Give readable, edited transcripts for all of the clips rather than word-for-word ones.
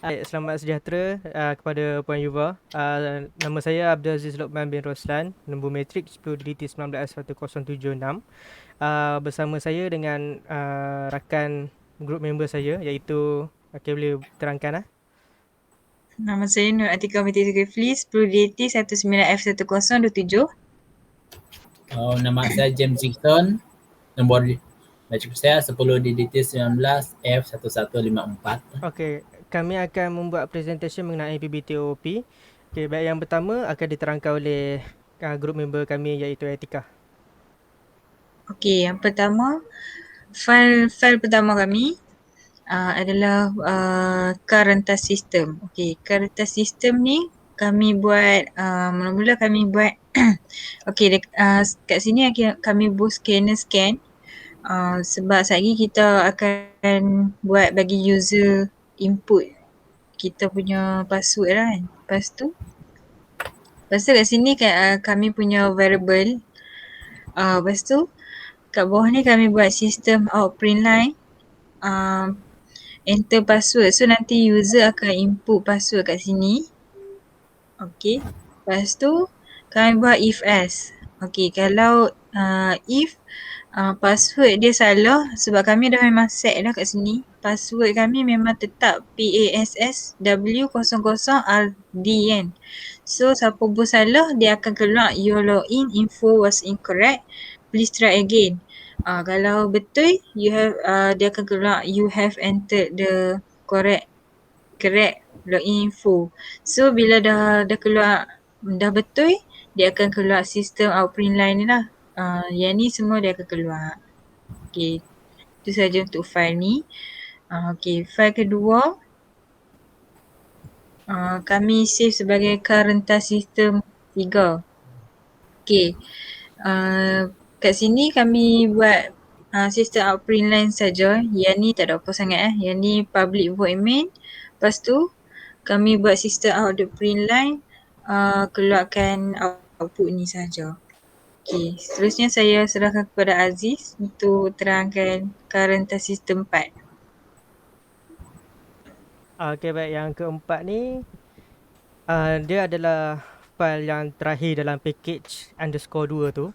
Selamat sejahtera kepada Puan Yuva. Nama saya Abdul Aziz Lokman bin Roslan, nombor matrik 10DT191176. Bersama saya dengan rakan grup member saya iaitu, okay, boleh terangkan. Nama saya Nur Atika binti Zulkifli, 10DT 19F1027. Nama saya James Dixon. Nombor matrik saya 10 DDT 19 F1154. Okey, kami akan membuat presentation mengenai PBTOP. Okey, baik, yang pertama akan diterangkan oleh grup member kami iaitu Atika. Okey, yang pertama, file pertama kami adalah Karantas System. Okey, Karantas System ni kami buat, mula-mula kami buat okey, kat sini kami buat scan. Sebab sat lagi kita akan buat bagi user input kita punya password lah kan. Lepas tu kat sini kami punya variable. Lepas tu kat bawah ni kami buat sistem outprint line. Enter password. So nanti user akan input password kat sini. Okay. Lepas tu kami buat if else. Okay, kalau if password dia salah sebab kami dah memang set dah kat sini. Password kami memang tetap PASSW00RD kan. So siapa pun salah dia akan keluar your login info was incorrect. Please try again. Kalau betul dia akan keluar you have entered the correct login info. So bila dah keluar dah betul dia akan keluar sistem outprint line ni lah. Yang ni semua dia akan keluar. Okay, itu saja untuk file ni. Okay, file kedua kami save sebagai Karantas System 3. Okay, kat sini kami buat sistem outprint line saja. Yang ni tak ada apa sangat Yang ni public void main. Lepas tu kami buat sistem outprint line keluarkan output ni saja. Okay, seterusnya saya serahkan kepada Aziz untuk terangkan Karantas System 4. Okey, baik, yang keempat ni dia adalah file yang terakhir dalam package _2 tu.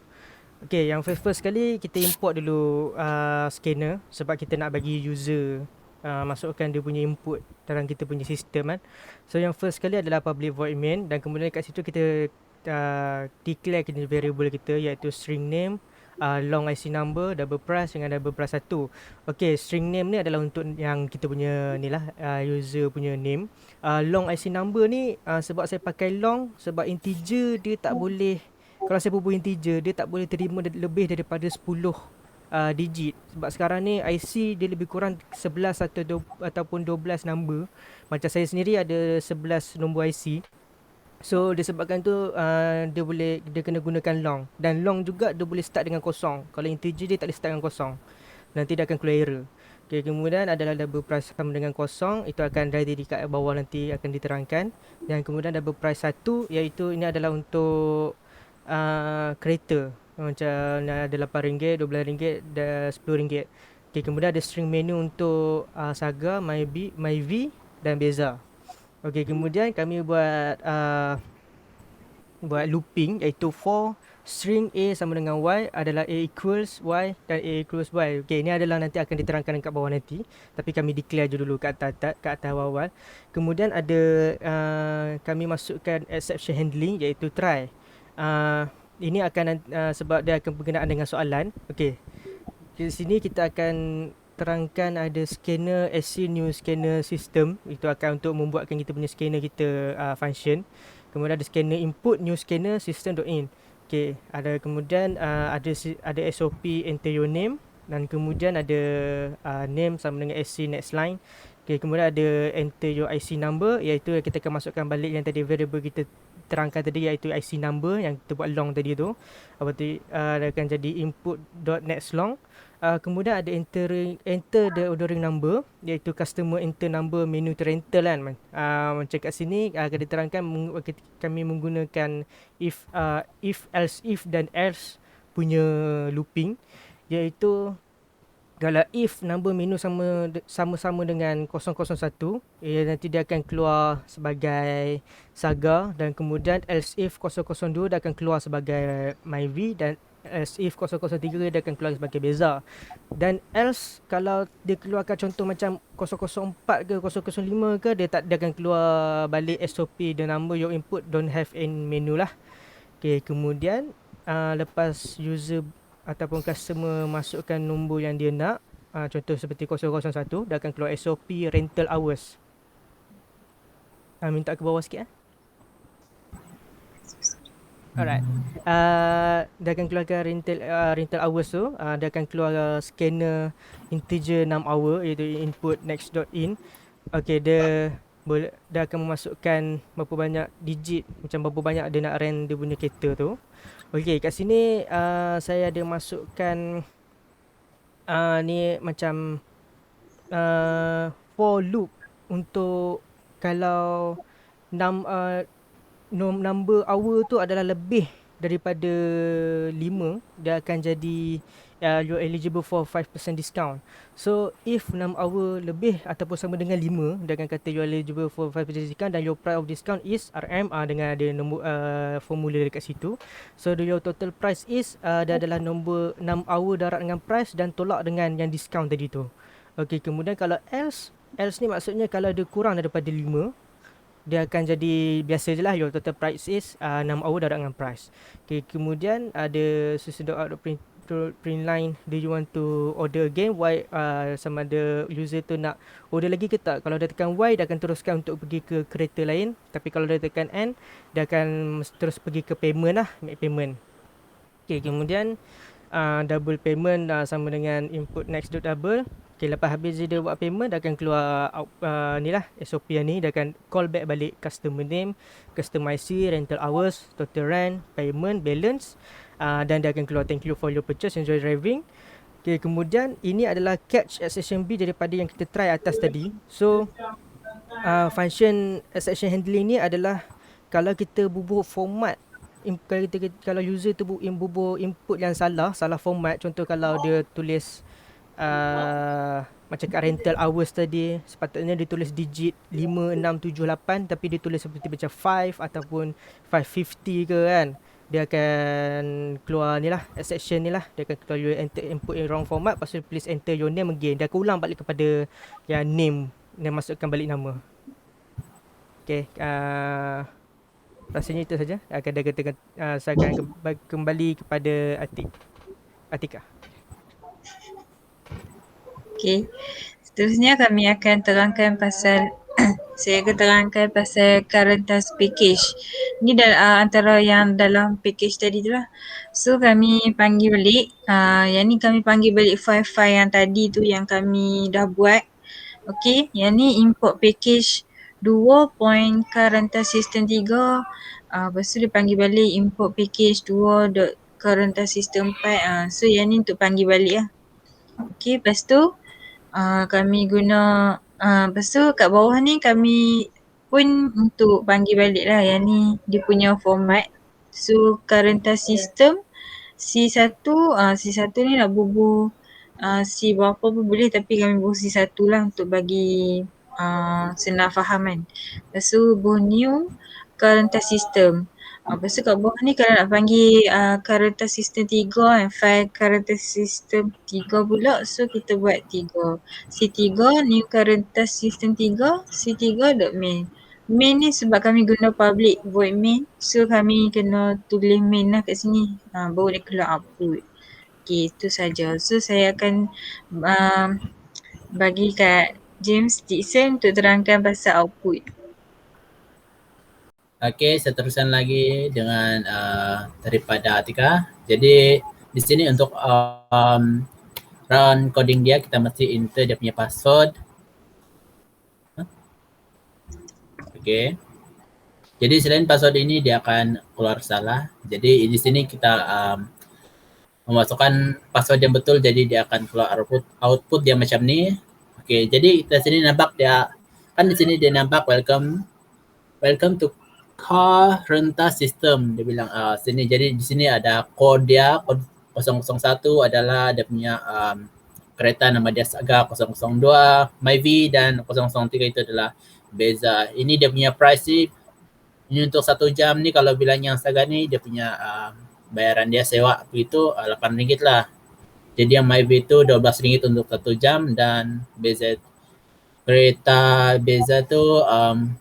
Okey, yang first sekali kita import dulu scanner sebab kita nak bagi user masukkan dia punya input dalam kita punya sistem kan. So yang first sekali adalah public void main dan kemudian kat situ kita declare kita variable kita iaitu string name, long IC number, double price dengan double price 1. Okey, string name ni adalah untuk yang kita punya ni lah, user punya name. Long IC number ni sebab saya pakai long sebab integer dia tak boleh, kalau saya bubuh integer dia tak boleh terima lebih daripada 10 digit. Sebab sekarang ni IC dia lebih kurang 11 ataupun 12 number. Macam saya sendiri ada 11 nombor IC. So disebabkan tu dia kena gunakan long. Dan long juga dia boleh start dengan kosong. Kalau integer dia tak boleh start dengan kosong. Nanti dia akan keluar error. Okay, kemudian adalah double price sama dengan kosong. Itu akan dari dekat bawah nanti akan diterangkan. Dan kemudian double price 1 iaitu ini adalah untuk kereta. Macam ada RM8, RM12 dan RM10. Okay, kemudian ada string menu untuk Saga, MyV dan Beza. Okay, kemudian kami buat looping iaitu for string A sama dengan Y adalah A equals Y dan A equals Y. Okay, ini adalah nanti akan diterangkan kat bawah nanti. Tapi kami declare je dulu kat atas awal-awal. Kemudian ada kami masukkan exception handling iaitu try. Ini akan sebab dia akan berkenaan dengan soalan. Okay, di sini kita akan terangkan ada scanner SC new scanner system. Itu akan untuk membuatkan kita punya scanner kita function. Kemudian ada scanner input new scanner system.in. Okay, ada kemudian ada SOP enter your name dan kemudian ada name sama dengan SC next line. Okay, kemudian ada enter your IC number iaitu kita akan masukkan balik yang tadi variable kita terangkan tadi iaitu IC number yang kita buat long tadi tu. Apa tu akan jadi input.next long. Kemudian ada enter the ordering number iaitu customer enter number menu rental kan. Macam kat sini akan diterangkan kami menggunakan if else if dan else punya looping iaitu Kalau if number menu sama-sama dengan 001, nanti dia akan keluar sebagai Saga, dan kemudian else if 002 dia akan keluar sebagai Myvi, dan else if 003 dia akan keluar sebagai Beza. Dan else kalau dia keluarkan contoh macam 004 ke 005 ke, dia akan keluar balik SOP, the number your input don't have in menu lah. Okay, kemudian lepas user ataupun customer masukkan nombor yang dia nak, contoh seperti 001, dia akan keluar SOP rental hours. Minta ke bawah sikit. Alright. Dia akan keluarkan rental hours tu. Dia akan keluar scanner integer 6 hour, iaitu input next.in. Okay, dia akan memasukkan berapa banyak digit, macam berapa banyak dia nak rent dia punya kereta tu. Okay, kat sini saya ada masukkan ni macam for loop untuk kalau number hour tu adalah lebih daripada 5, dia akan jadi you're eligible for 5% discount. So if 6 hour lebih ataupun sama dengan 5, dia akan kata you're eligible for 5% discount, dan your price of discount is RM, dengan ada nombor formula dekat situ. So your total price is dia adalah nombor 6 hour darat dengan price dan tolak dengan yang discount tadi tu. Okay, kemudian kalau else ni maksudnya kalau dia kurang daripada 5, dia akan jadi biasa je lah, your total price is 6 hour darat dengan price. Okay, kemudian ada system.out print line, do you want to order again? Why, sama ada user tu nak order lagi ke tak. Kalau dia tekan Y, dia akan teruskan untuk pergi ke kereta lain. Tapi kalau dia tekan N, dia akan terus pergi ke payment lah, make payment. Okay, kemudian double payment sama dengan input next.double. Okay, lepas habis dia buat payment, dia akan keluar ni lah SOP yang ni. Dia akan call back balik customer name, customer IC, rental hours, total rent, payment, balance, dan dia akan keluar thank you for your purchase, enjoy driving. Okay, kemudian ini adalah catch exception B daripada yang kita try atas tadi. So function exception handling ni adalah kalau kita bubuh format, kalau user tu bubuh input yang salah format. Contoh kalau dia tulis macam kat rental hours tadi, sepatutnya dia tulis digit 5, 6, 7, 8, tapi dia tulis seperti macam 5 ataupun 550 ke kan, dia akan keluar ni lah, exception ni lah. Dia akan keluar you enter input in wrong format, lepas tu please enter your name again. Dia akan ulang balik kepada yang name, dan masukkan balik nama. Okay, rasanya itu saja. Dia katakan saya akan kembali kepada Atika. Okay. Seterusnya kami akan terangkan pasal saya akan terangkan pasal current task package. Ni antara yang dalam package tadi tu lah. So kami panggil balik, yang ni kami panggil balik file-file yang tadi tu yang kami dah buat. Okay, yang ni import package 2.current task system 3. Lepas tu dia panggil balik import package 2.current task system 4. So yang ni untuk panggil balik lah. Okay, lepas tu kami guna, lepas tu kat bawah ni kami pun untuk panggil balik lah yang ni dia punya format. So current task system C1, C1 ni nak bubuh C berapa pun boleh, tapi kami bubuh C1 lah untuk bagi senang faham kan. Lepas tu bubuh new current task system. Lepas tu kat bawah ni kalau nak panggil current task system 3 kan, file current task system 3 pula, so kita buat 3. C3 new current task system 3, C3.main. Main ni sebab kami guna public void main, so kami kena tulis main lah kat sini, baru dia keluar output. Okay, itu saja. So saya akan bagi kat James Dixon untuk terangkan pasal output. Okay, seterusnya lagi dengan daripada Atika. Jadi di sini untuk run coding dia, kita mesti enter dia punya password. Okay. Jadi selain password ini dia akan keluar salah. Jadi di sini kita memasukkan password yang betul, jadi dia akan keluar output dia macam ni. Okay, jadi kita sini nampak dia kan, di sini dia nampak welcome to current task system, dia bilang sini. Jadi di sini ada kode dia, kode 001 adalah dia punya kereta nama dia Saga 002, Myvi dan 003 itu adalah beza. Ini dia punya price sih. Ini untuk 1 jam ni kalau bilang yang Saga ni dia punya bayaran dia sewa itu RM8 lah. Jadi yang Myvi itu RM12 untuk 1 jam dan beza kereta beza tu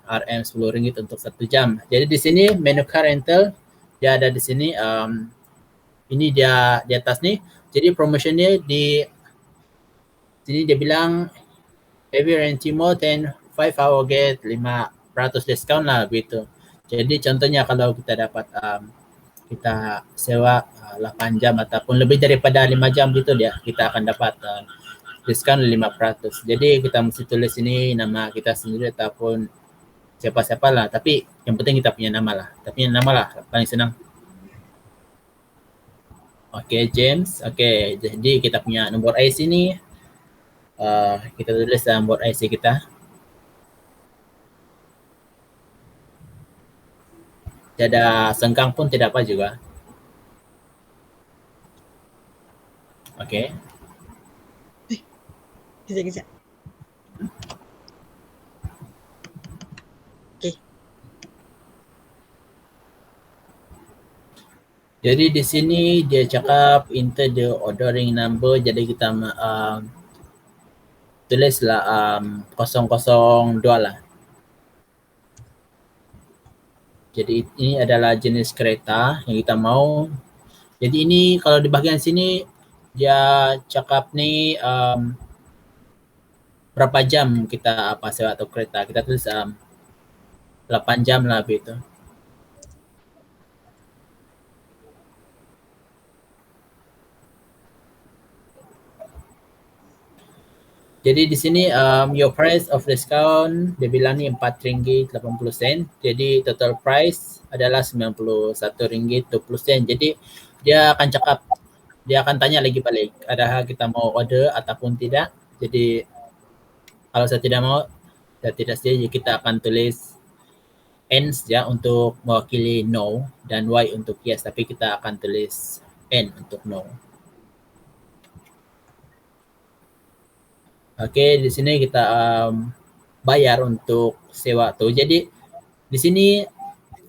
RM10 untuk 1 jam. Jadi di sini menu car rental dia ada di sini. Ini dia di atas ni. Jadi promotion dia di sini dia bilang every renting more than 5 hour get 5% discount lah begitu. Jadi contohnya kalau kita dapat kita sewa 8 jam ataupun lebih daripada 5 jam gitu dia, kita akan dapat diskon 5%. Jadi kita mesti tulis sini nama kita sendiri ataupun siapa-siapa lah. Tapi yang penting kita punya nama lah. Tapi nama lah paling senang. Okay, James. Okay, jadi kita punya nombor IC ni. Kita tulis dalam nombor IC kita. Tiada sengkang pun tidak apa juga. Okay. Kejap. Okay. Jadi di sini dia cakap enter the ordering number. Jadi kita tulislah 002 lah. Jadi ini adalah jenis kereta yang kita mau. Jadi ini kalau di bahagian sini dia cakap ni berapa jam kita sewa atau kereta. Kita tulis 8 jam lah begitu. Jadi di sini your price of discount dia bilang ni RM4.80. Jadi total price adalah RM91.20. Jadi dia akan cakap, dia akan tanya lagi balik adakah kita mau order ataupun tidak. Jadi kalau saya tidak mau, saya tidak sedia, kita akan tulis N saja untuk mewakili no dan Y untuk yes, tapi kita akan tulis N untuk no. Okey, di sini kita bayar untuk sewa tu. Jadi di sini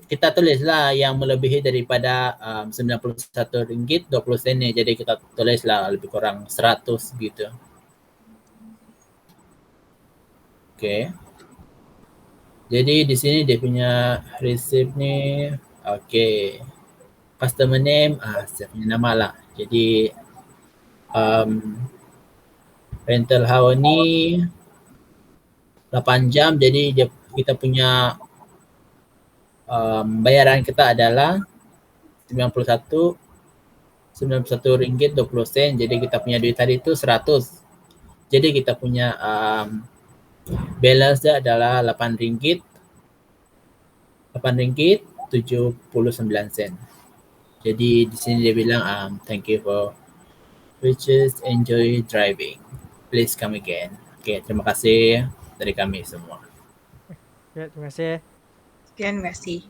kita tulislah yang melebihi daripada RM91.20 ni. Jadi kita tulislah lebih kurang 100 gitu. Okey. Jadi di sini dia punya receipt ni. Okey. Customer name, saya punya nama lah. Jadi rental hour ni 8 jam. Jadi kita punya bayaran kita adalah RM91.20. Jadi kita punya duit tadi tu 100. Jadi kita punya balance dia adalah RM8.79. Jadi di sini dia bilang thank you for purchase, enjoy driving. Please come again. Okay, terima kasih dari kami semua. Ya, terima kasih. Sekian, terima kasih.